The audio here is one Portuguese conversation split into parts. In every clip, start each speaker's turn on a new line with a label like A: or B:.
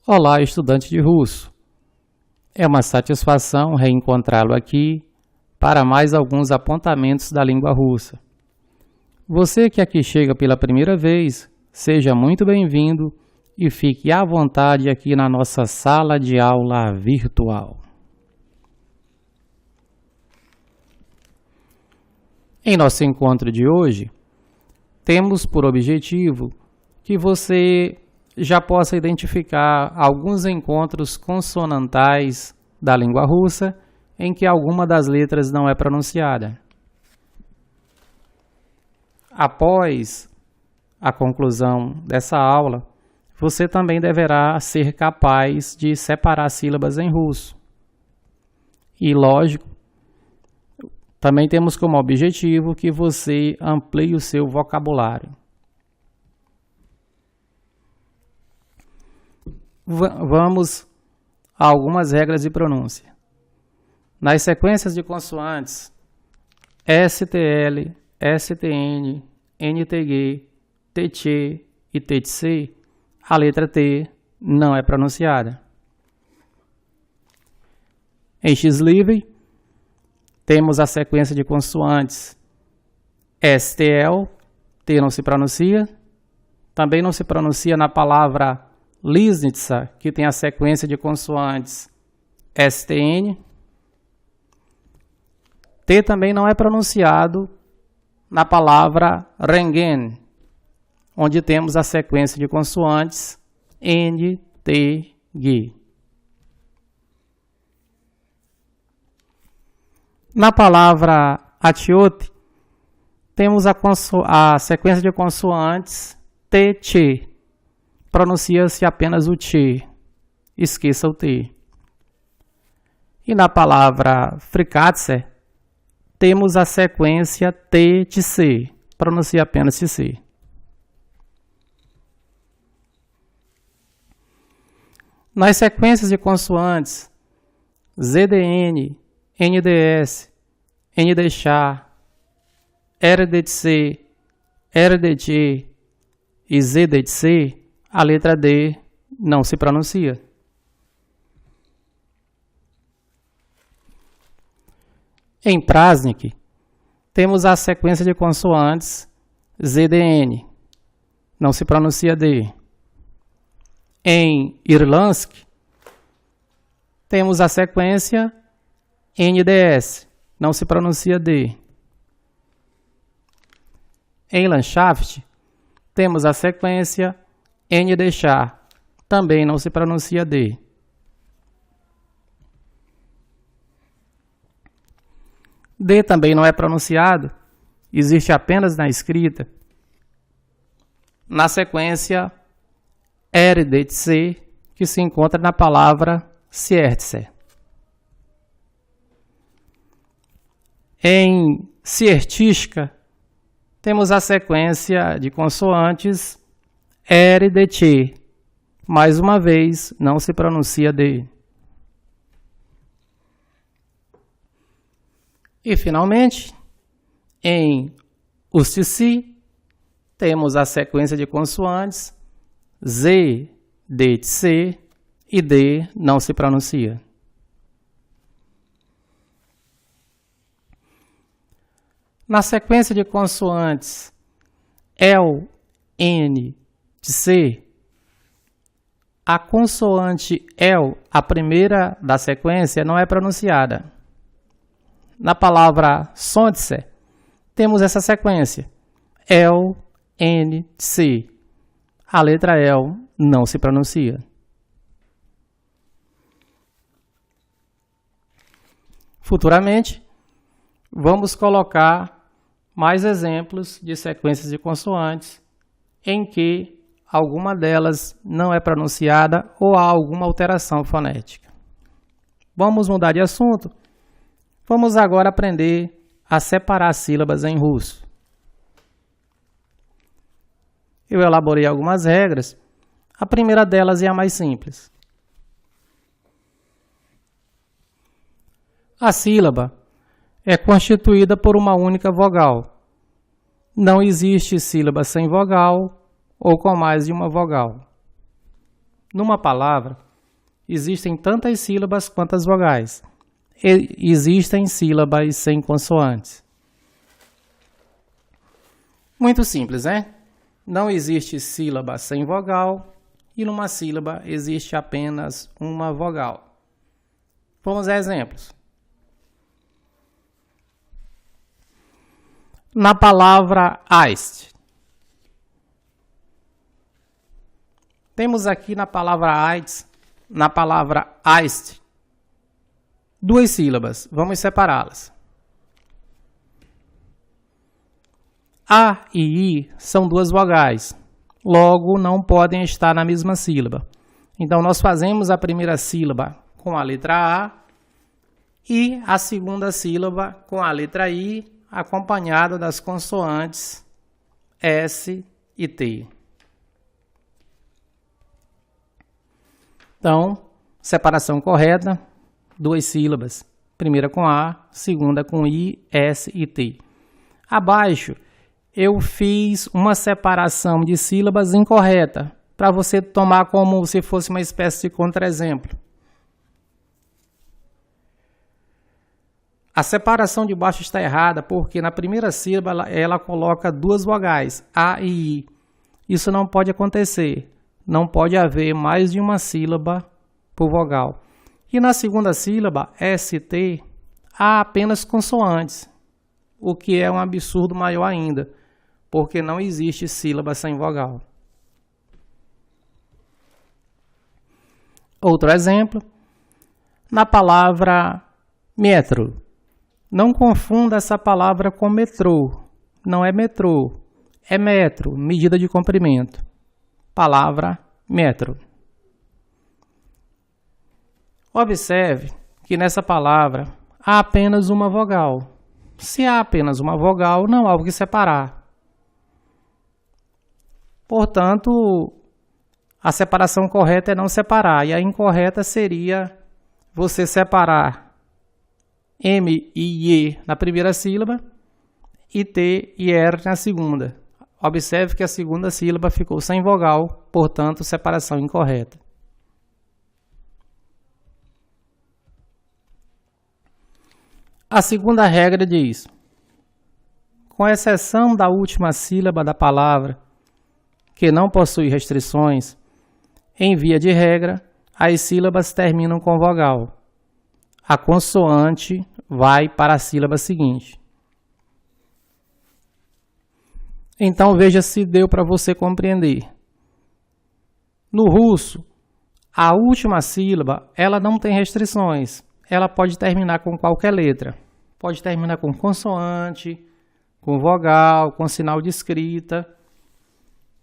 A: Olá, estudante de russo! É uma satisfação reencontrá-lo aqui para mais alguns apontamentos da língua russa. Você que aqui chega pela primeira vez, seja muito bem-vindo e fique à vontade aqui na nossa sala de aula virtual. Em nosso encontro de hoje, temos por objetivo que você já possa identificar alguns encontros consonantais da língua russa em que alguma das letras não é pronunciada. Após a conclusão dessa aula, você também deverá ser capaz de separar sílabas em russo. E, lógico, também temos como objetivo que você amplie o seu vocabulário. Vamos a algumas regras de pronúncia. Nas sequências de consoantes STL, STN, NTG, TT e TTC, a letra T não é pronunciada. Em X-Livre, temos a sequência de consoantes STL, T não se pronuncia. Também não se pronuncia na palavra Lisnitsa, que tem a sequência de consoantes STN. T também não é pronunciado na palavra Rengen, onde temos a sequência de consoantes N, T, G. Na palavra Atiote, temos a sequência de consoantes T, T. Pronuncia-se apenas o T, esqueça o T. E na palavra Frikatse, temos a sequência T, T, C, pronuncia apenas T, C. Nas sequências de consoantes ZDN, NDS, NDX, RDC, RDG e ZDC, a letra D não se pronuncia. Em Prasnik, temos a sequência de consoantes ZDN, não se pronuncia D. Em Irlansk, temos a sequência NDS, não se pronuncia D. Em Landschaft, temos a sequência NDX, também não se pronuncia D. D também não é pronunciado, existe apenas na escrita, na sequência RDC, que se encontra na palavra Siertse. Em Siertiska, temos a sequência de consoantes RDT. Mais uma vez, não se pronuncia D. E, finalmente, em Ustisi, temos a sequência de consoantes Z, D, C e D não se pronuncia. Na sequência de consoantes L, N, C, a consoante L, a primeira da sequência, não é pronunciada. Na palavra Sontse, temos essa sequência L, N, C. A letra L não se pronuncia. Futuramente, vamos colocar mais exemplos de sequências de consoantes em que alguma delas não é pronunciada ou há alguma alteração fonética. Vamos mudar de assunto. Vamos agora aprender a separar sílabas em russo. Eu elaborei algumas regras. A primeira delas é a mais simples. A sílaba é constituída por uma única vogal. Não existe sílaba sem vogal ou com mais de uma vogal. Numa palavra, existem tantas sílabas quanto vogais. Existem sílabas sem consoantes. Muito simples, né? Não existe sílaba sem vogal e numa sílaba existe apenas uma vogal. Vamos a exemplos. Na palavra Eist. Temos aqui na palavra Eist, duas sílabas. Vamos separá-las. A e I são duas vogais. Logo, não podem estar na mesma sílaba. Então, nós fazemos a primeira sílaba com a letra A e a segunda sílaba com a letra I, acompanhada das consoantes S e T. Então, separação correta, duas sílabas. Primeira com A, segunda com I, S e T. Abaixo, eu fiz uma separação de sílabas incorreta, para você tomar como se fosse uma espécie de contra-exemplo. A separação de baixo está errada, porque na primeira sílaba ela coloca duas vogais, A e I. Isso não pode acontecer. Não pode haver mais de uma sílaba por vogal. E na segunda sílaba, ST, há apenas consoantes, o que é um absurdo maior ainda, porque não existe sílaba sem vogal. Outro exemplo, na palavra metro. Não confunda essa palavra com metrô. Não é metrô, é metro, medida de comprimento. Palavra metro. Observe que nessa palavra há apenas uma vogal. Se há apenas uma vogal, não há o que separar. Portanto, a separação correta é não separar, e a incorreta seria você separar M e I na primeira sílaba e T e R na segunda. Observe que a segunda sílaba ficou sem vogal, portanto, separação incorreta. A segunda regra diz: com exceção da última sílaba da palavra, que não possui restrições, em via de regra, as sílabas terminam com vogal. A consoante vai para a sílaba seguinte. Então, veja se deu para você compreender. No russo, a última sílaba, ela não tem restrições. Ela pode terminar com qualquer letra. Pode terminar com consoante, com vogal, com sinal de escrita,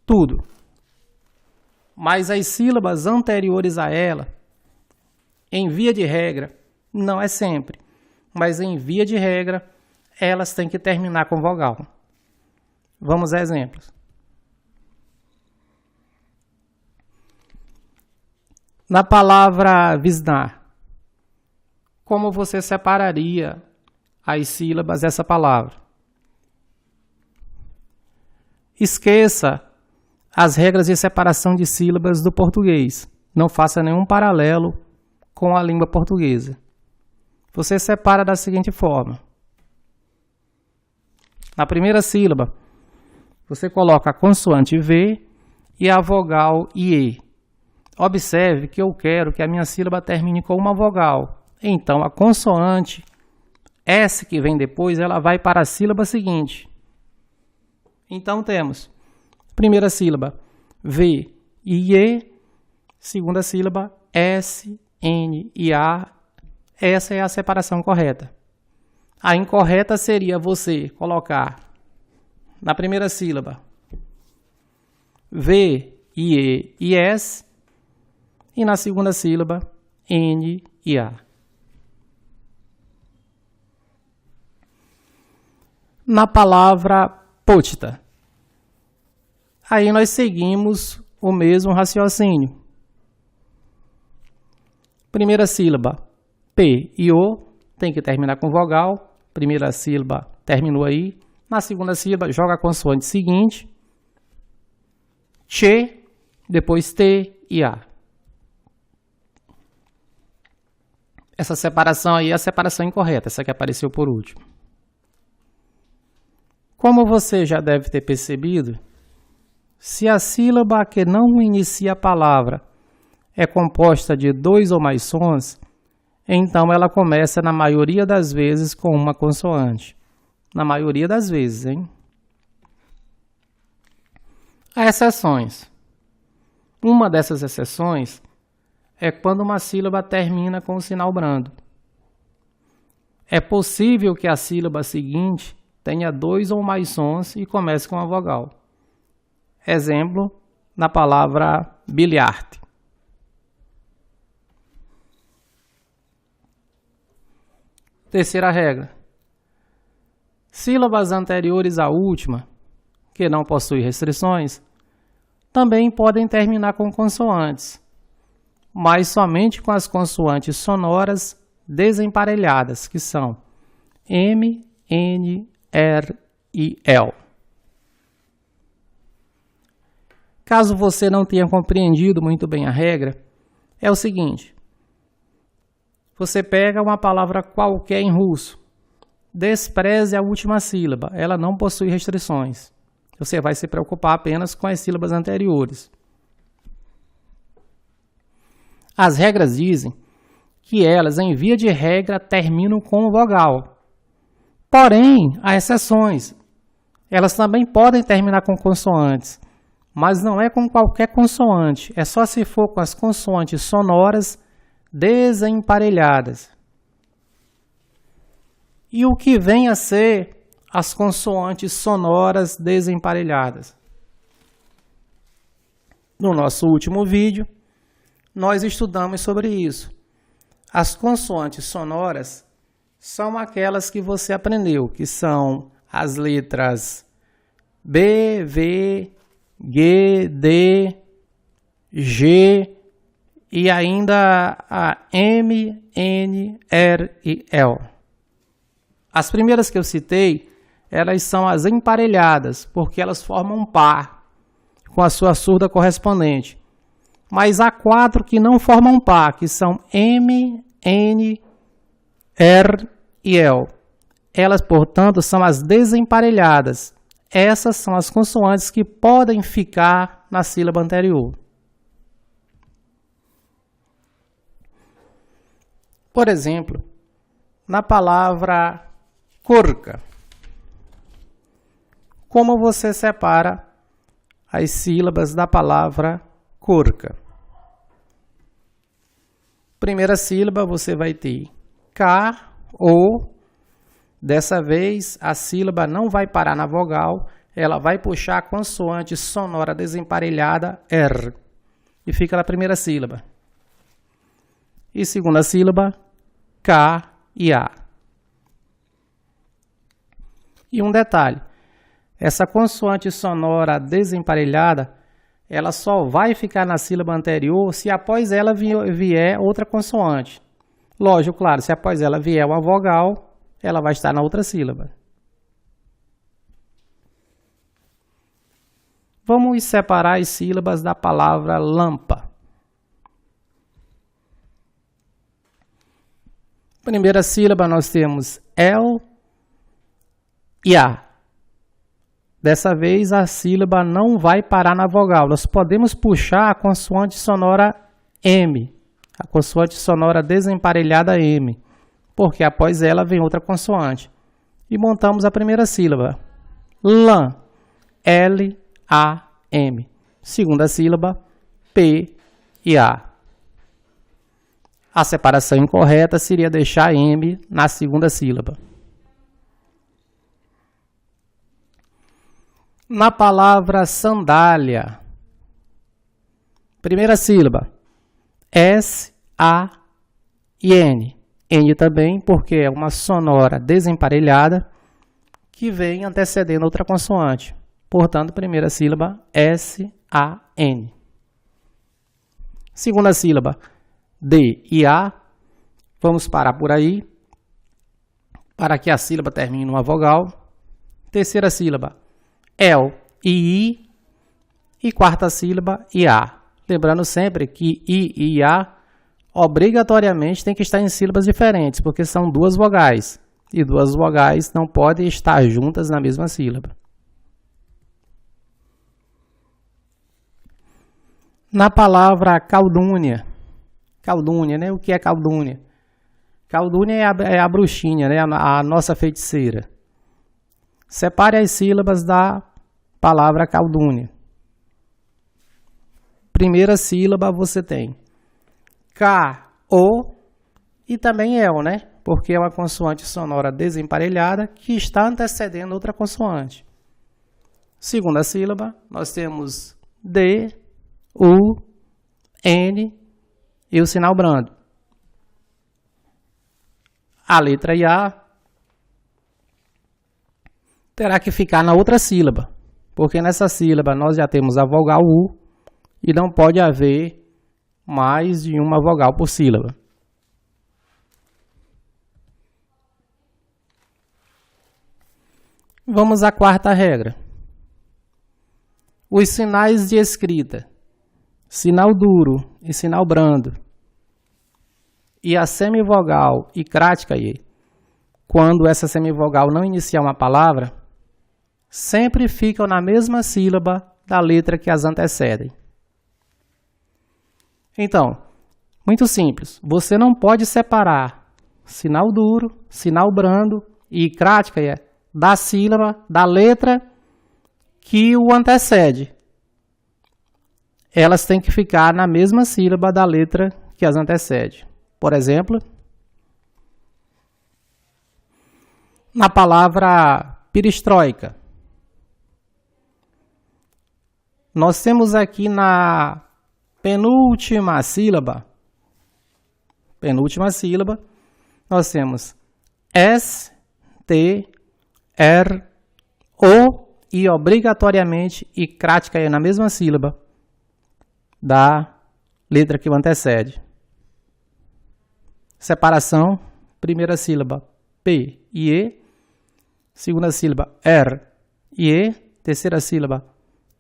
A: tudo. Mas as sílabas anteriores a ela, em via de regra, não é sempre, mas em via de regra, elas têm que terminar com vogal. Vamos a exemplos. Na palavra Visnar, como você separaria as sílabas dessa palavra? Esqueça as regras de separação de sílabas do português. Não faça nenhum paralelo com a língua portuguesa. Você separa da seguinte forma. Na primeira sílaba, você coloca a consoante V e a vogal IE. Observe que eu quero que a minha sílaba termine com uma vogal. Então, a consoante S que vem depois, ela vai para a sílaba seguinte. Então, temos primeira sílaba V e E, segunda sílaba S, N e A. Essa é a separação correta. A incorreta seria você colocar na primeira sílaba V, I, E e S e na segunda sílaba N e A. Na palavra pochta, aí nós seguimos o mesmo raciocínio. Primeira sílaba P e O tem que terminar com vogal. Primeira sílaba terminou aí. Na segunda sílaba, joga a consoante seguinte. Che, depois T e A. Essa separação aí é a separação incorreta, essa que apareceu por último. Como você já deve ter percebido, se a sílaba que não inicia a palavra é composta de 2 ou mais sons, então ela começa na maioria das vezes com uma consoante. Na maioria das vezes, hein? Há exceções. Uma dessas exceções é quando uma sílaba termina com um sinal brando. É possível que a sílaba seguinte tenha 2 ou mais sons e comece com uma vogal. Exemplo, na palavra bilharte. Terceira regra. Sílabas anteriores à última, que não possuem restrições, também podem terminar com consoantes, mas somente com as consoantes sonoras desemparelhadas, que são M, N, R e L. Caso você não tenha compreendido muito bem a regra, é o seguinte: você pega uma palavra qualquer em russo, despreze a última sílaba, ela não possui restrições. Você vai se preocupar apenas com as sílabas anteriores. As regras dizem que elas, em via de regra, terminam com vogal. Porém, há exceções. Elas também podem terminar com consoantes, mas não é com qualquer consoante. É só se for com as consoantes sonoras desemparelhadas. E o que vem a ser as consoantes sonoras desemparelhadas? No nosso último vídeo, nós estudamos sobre isso. As consoantes sonoras são aquelas que você aprendeu, que são as letras B, V, G, D, G e ainda a M, N, R e L. As primeiras que eu citei, elas são as emparelhadas, porque elas formam um par com a sua surda correspondente. Mas há 4 que não formam par, que são M, N, R e L. Elas, portanto, são as desemparelhadas. Essas são as consoantes que podem ficar na sílaba anterior. Por exemplo, na palavra curca, como você separa as sílabas da palavra curca? Primeira sílaba você vai ter K ou, dessa vez, a sílaba não vai parar na vogal, ela vai puxar a consoante sonora desemparelhada R e fica na primeira sílaba. E segunda sílaba, K e A. E um detalhe, essa consoante sonora desemparelhada, ela só vai ficar na sílaba anterior se após ela vier outra consoante. Lógico, claro, se após ela vier uma vogal, ela vai estar na outra sílaba. Vamos separar as sílabas da palavra lampa. Primeira sílaba nós temos L e A. Dessa vez a sílaba não vai parar na vogal. Nós podemos puxar a consoante sonora M, a consoante sonora desemparelhada M, porque após ela vem outra consoante. E montamos a primeira sílaba. LAM, L-A-M. Segunda sílaba, P e A. A separação incorreta seria deixar M na segunda sílaba. Na palavra sandália, primeira sílaba, S-A-I-N. N também, porque é uma sonora desemparelhada que vem antecedendo outra consoante. Portanto, primeira sílaba, S-A-N. Segunda sílaba, D e A. Vamos parar por aí, para que a sílaba termine numa vogal. Terceira sílaba, L e I. E quarta sílaba, IA. Lembrando sempre que I e IA obrigatoriamente tem que estar em sílabas diferentes, porque são duas vogais. E duas vogais não podem estar juntas na mesma sílaba. Na palavra caldúnia. Caldúnia, né? O que é caldúnia? Caldúnia é a bruxinha, né? A nossa feiticeira. Separe as sílabas da palavra caldúnia. Primeira sílaba você tem K, O e também EL, né? Porque é uma consoante sonora desemparelhada que está antecedendo outra consoante. Segunda sílaba, nós temos D, U, N e o sinal brando. A letra IA terá que ficar na outra sílaba, porque nessa sílaba nós já temos a vogal U e não pode haver mais de uma vogal por sílaba. Vamos à quarta regra. Os sinais de escrita, sinal duro e sinal brando, e a semivogal e crática-e, quando essa semivogal não iniciar uma palavra, sempre ficam na mesma sílaba da letra que as antecedem. Então, muito simples, você não pode separar sinal duro, sinal brando e crática-e da sílaba, da letra que o antecede. Elas têm que ficar na mesma sílaba da letra que as antecede. Por exemplo, na palavra perestroika, nós temos aqui na penúltima sílaba, nós temos S, T, R, O e obrigatoriamente e crática é na mesma sílaba da letra que o antecede. Separação, primeira sílaba P e E, segunda sílaba R e E, terceira sílaba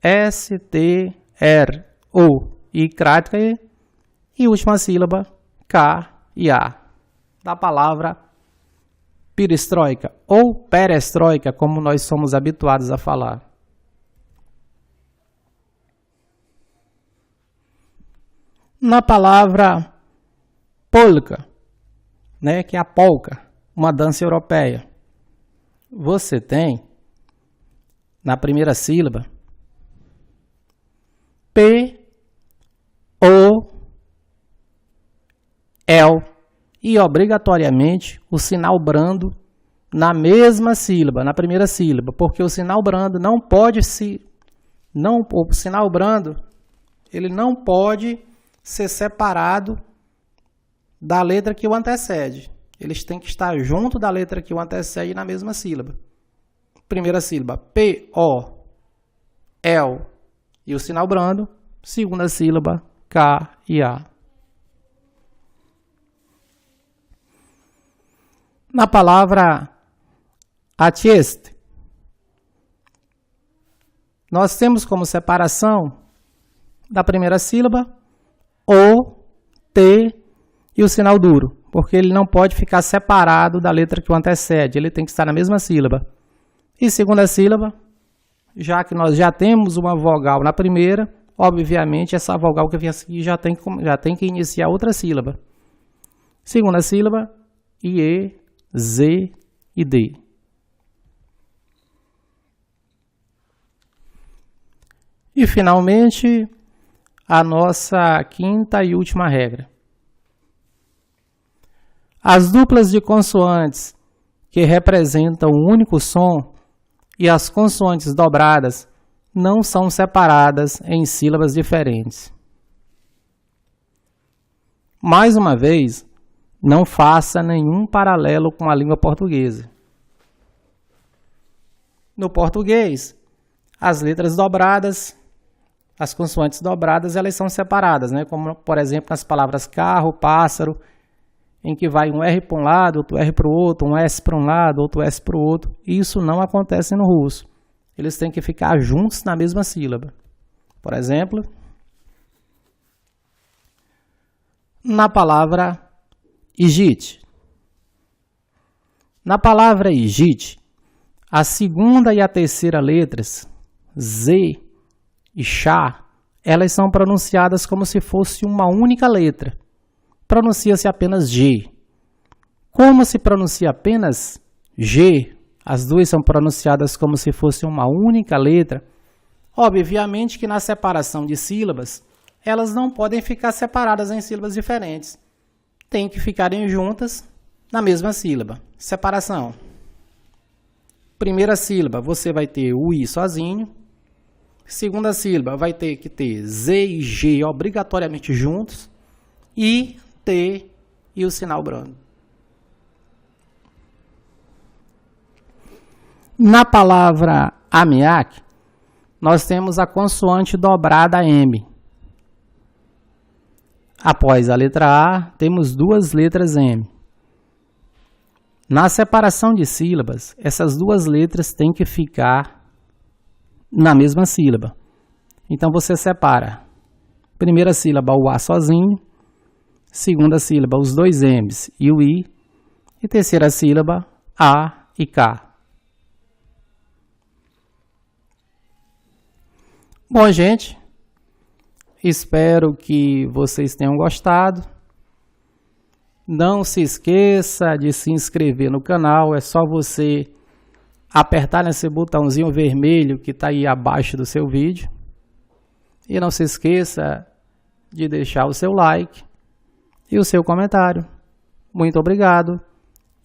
A: S, T, R, O e crática e última sílaba K e A, da palavra perestroika ou perestroika, como nós somos habituados a falar. Na palavra polka, né, que é a polka, uma dança europeia, você tem na primeira sílaba P, O, L e obrigatoriamente o sinal brando na mesma sílaba, na primeira sílaba, porque o sinal brando não pode o sinal brando, ele não pode ser separado da letra que o antecede. Eles têm que estar junto da letra que o antecede na mesma sílaba. Primeira sílaba, P, O, L e o sinal brando. Segunda sílaba, K e A. Na palavra aceste, nós temos como separação da primeira sílaba O, T e o sinal duro, porque ele não pode ficar separado da letra que o antecede, ele tem que estar na mesma sílaba. E segunda sílaba, já que nós já temos uma vogal na primeira, obviamente essa vogal que vem a seguir já tem que iniciar outra sílaba. Segunda sílaba, IE, Z e D. E finalmente, a nossa quinta e última regra. As duplas de consoantes que representam um único som e as consoantes dobradas não são separadas em sílabas diferentes. Mais uma vez, não faça nenhum paralelo com a língua portuguesa. No português, as letras dobradas, as consoantes dobradas, elas são separadas, né? Como, por exemplo, nas palavras carro, pássaro, em que vai um R para um lado, outro R para o outro, um S para um lado, outro S para o outro. Isso não acontece no russo. Eles têm que ficar juntos na mesma sílaba. Por exemplo, na palavra Ijit. Na palavra Ijit, a segunda e a terceira letras, Z e Chá, elas são pronunciadas como se fosse uma única letra. Pronuncia-se apenas G. Como se pronuncia apenas G, as duas são pronunciadas como se fosse uma única letra. Obviamente que na separação de sílabas, elas não podem ficar separadas em sílabas diferentes. Tem que ficarem juntas na mesma sílaba. Separação. Primeira sílaba, você vai ter o I sozinho. Segunda sílaba, vai ter que ter Z e G obrigatoriamente juntos. I, T e o sinal brando. Na palavra Amiak, nós temos a consoante dobrada M. Após a letra A, temos duas letras M. Na separação de sílabas, essas duas letras têm que ficar na mesma sílaba. Então, você separa. Primeira sílaba, o A sozinho. Segunda sílaba, os dois M's e o I. E terceira sílaba, A e K. Bom, gente, espero que vocês tenham gostado. Não se esqueça de se inscrever no canal, é só você apertar nesse botãozinho vermelho que está aí abaixo do seu vídeo. E não se esqueça de deixar o seu like e o seu comentário. Muito obrigado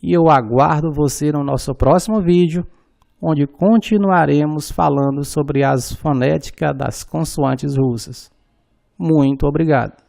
A: e eu aguardo você no nosso próximo vídeo, onde continuaremos falando sobre as fonéticas das consoantes russas. Muito obrigado.